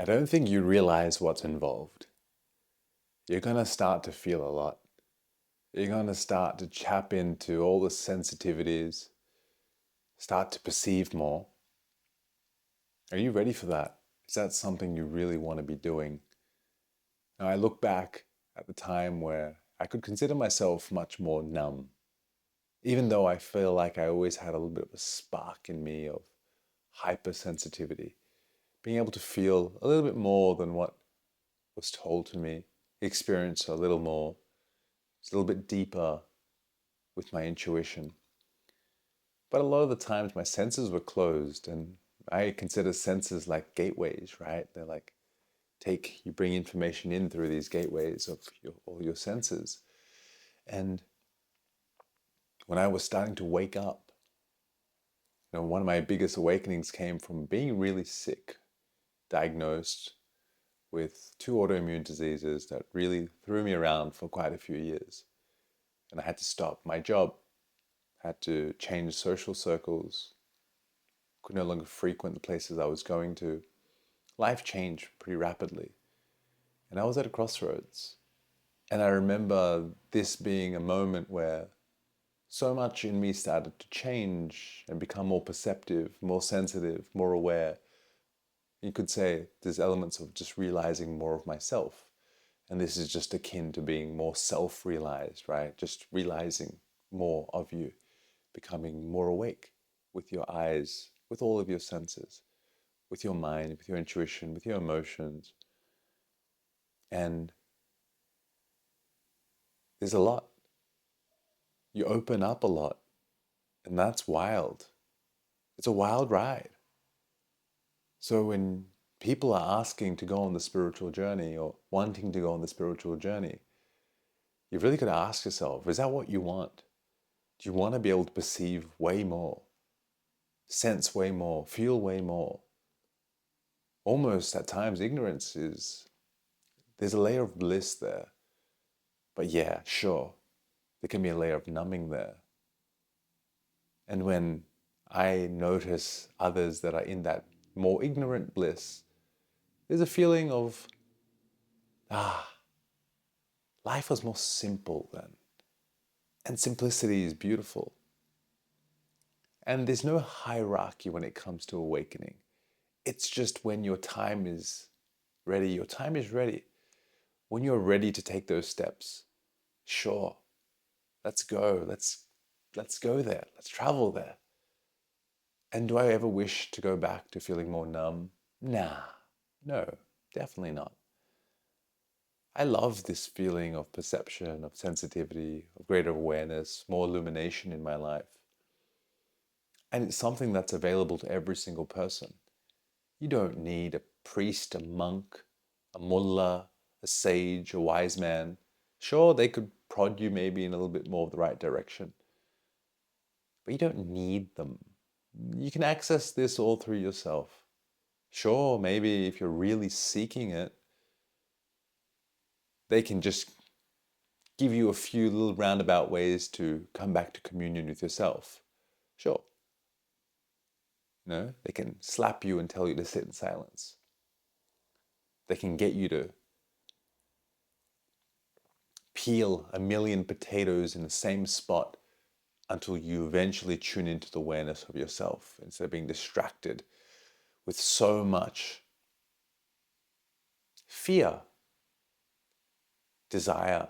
I don't think you realize what's involved. You're going to start to feel a lot. You're going to start to tap into all the sensitivities, start to perceive more. Are you ready for that? Is that something you really want to be doing? Now, I look back at the time where I could consider myself much more numb, even though I feel like I always had a little bit of a spark in me of hypersensitivity, being able to feel a little bit more than what was told to me, experience a little more, it's a little bit deeper with my intuition. But a lot of the times my senses were closed, and I consider senses like gateways, right? They're like you bring information in through these gateways of all your senses. And when I was starting to wake up, one of my biggest awakenings came from being really sick, diagnosed with two autoimmune diseases that really threw me around for quite a few years. And I had to stop my job, had to change social circles, could no longer frequent the places I was going to. Life changed pretty rapidly. And I was at a crossroads. And I remember this being a moment where so much in me started to change and become more perceptive, more sensitive, more aware. You could say there's elements of just realizing more of myself. And this is just akin to being more self-realized, right? Just realizing more of you, becoming more awake with your eyes, with all of your senses, with your mind, with your intuition, with your emotions. And there's a lot. You open up a lot, and that's wild. It's a wild ride. So when people are asking to go on the spiritual journey or wanting to go on the spiritual journey, you've really got to ask yourself, is that what you want? Do you want to be able to perceive way more, sense way more, feel way more? Almost at times, ignorance there's a layer of bliss there. But yeah, sure, there can be a layer of numbing there. And when I notice others that are in that more ignorant bliss, there's a feeling of, ah, life was more simple then. And simplicity is beautiful. And there's no hierarchy when it comes to awakening. It's just when your time is ready, your time is ready. When you're ready to take those steps, sure, let's go. Let's go there. Let's travel there. And do I ever wish to go back to feeling more numb? Nah, no, definitely not. I love this feeling of perception, of sensitivity, of greater awareness, more illumination in my life. And it's something that's available to every single person. You don't need a priest, a monk, a mullah, a sage, a wise man. Sure, they could prod you maybe in a little bit more of the right direction, but you don't need them. You can access this all through yourself. Sure, maybe if you're really seeking it, they can just give you a few little roundabout ways to come back to communion with yourself. Sure. They can slap you and tell you to sit in silence. They can get you to peel a million potatoes in the same spot until you eventually tune into the awareness of yourself instead of being distracted with so much fear, desire,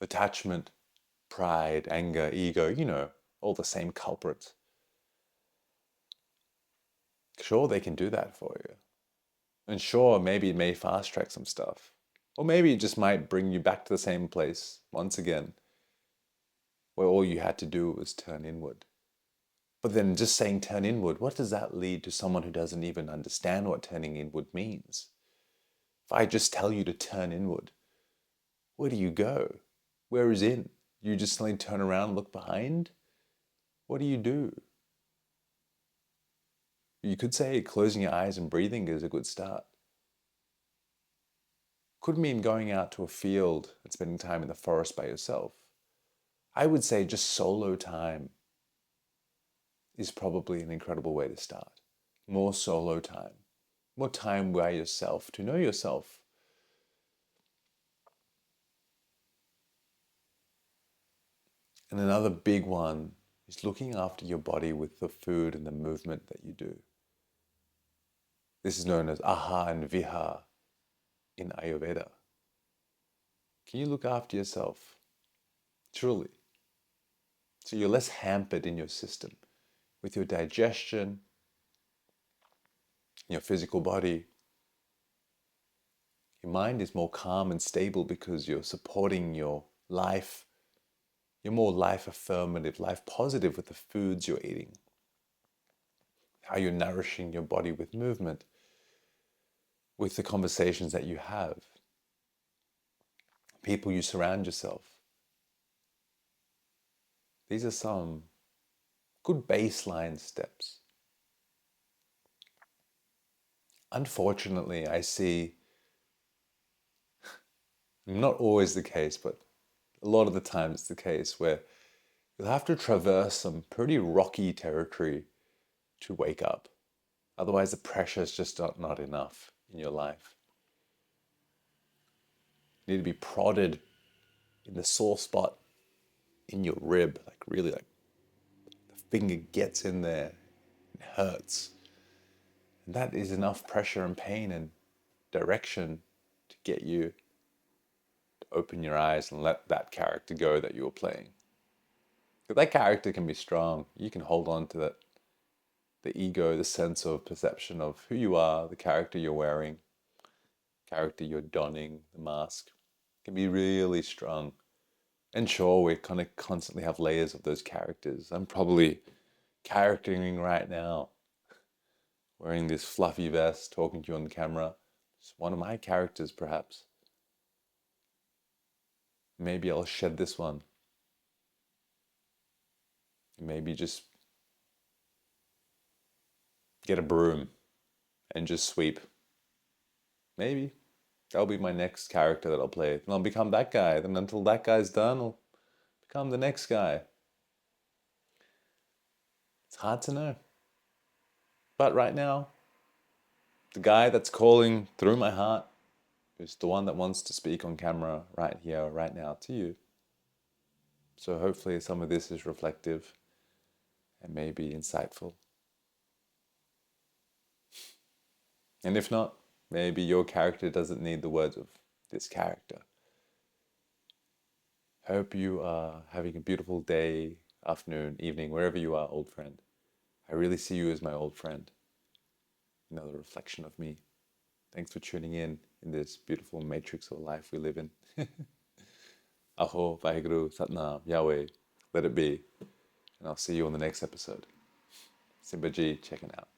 attachment, pride, anger, ego, all the same culprits. Sure, they can do that for you. And sure, maybe it may fast track some stuff. Or maybe it just might bring you back to the same place once again, where all you had to do was turn inward. But then just saying turn inward, what does that lead to someone who doesn't even understand what turning inward means? If I just tell you to turn inward, where do you go? Where is in? You just suddenly turn around and look behind? What do you do? You could say closing your eyes and breathing is a good start. Could mean going out to a field and spending time in the forest by yourself. I would say just solo time is probably an incredible way to start. More solo time. more time by yourself to know yourself. And another big one is looking after your body with the food and the movement that you do. This is known as aha and viha in Ayurveda. Can you look after yourself? Truly. So you're less hampered in your system with your digestion, your physical body. Your mind is more calm and stable because you're supporting your life. You're more life affirmative, life positive with the foods you're eating. How you're nourishing your body with movement, with the conversations that you have, people you surround yourself. These are some good baseline steps. Unfortunately, I see, not always the case, but a lot of the time it's the case where you'll have to traverse some pretty rocky territory to wake up. Otherwise, the pressure is just not enough in your life. You need to be prodded in the sore spot in your rib, like really like the finger gets in there, it hurts. And that is enough pressure and pain and direction to get you to open your eyes and let that character go that you were playing. But that character can be strong. You can hold on to that, the ego, the sense of perception of who you are, the character you're wearing, character you're donning, the mask, can be really strong. And sure, we kind of constantly have layers of those characters. I'm probably charactering right now, wearing this fluffy vest, talking to you on the camera. It's one of my characters, perhaps. Maybe I'll shed this one. Maybe just get a broom and just sweep. Maybe that'll be my next character that I'll play. And I'll become that guy. Then until that guy's done, I'll become the next guy. It's hard to know. But right now, the guy that's calling through my heart is the one that wants to speak on camera right here, right now to you. So hopefully some of this is reflective and maybe insightful. And if not, maybe your character doesn't need the words of this character. Hope you are having a beautiful day, afternoon, evening, wherever you are, old friend. I really see you as my old friend. Another reflection of me. Thanks for tuning in this beautiful matrix of life we live in. Aho, Vaheguru, Satnam, Yahweh, let it be. And I'll see you on the next episode. Simba Ji, checking out.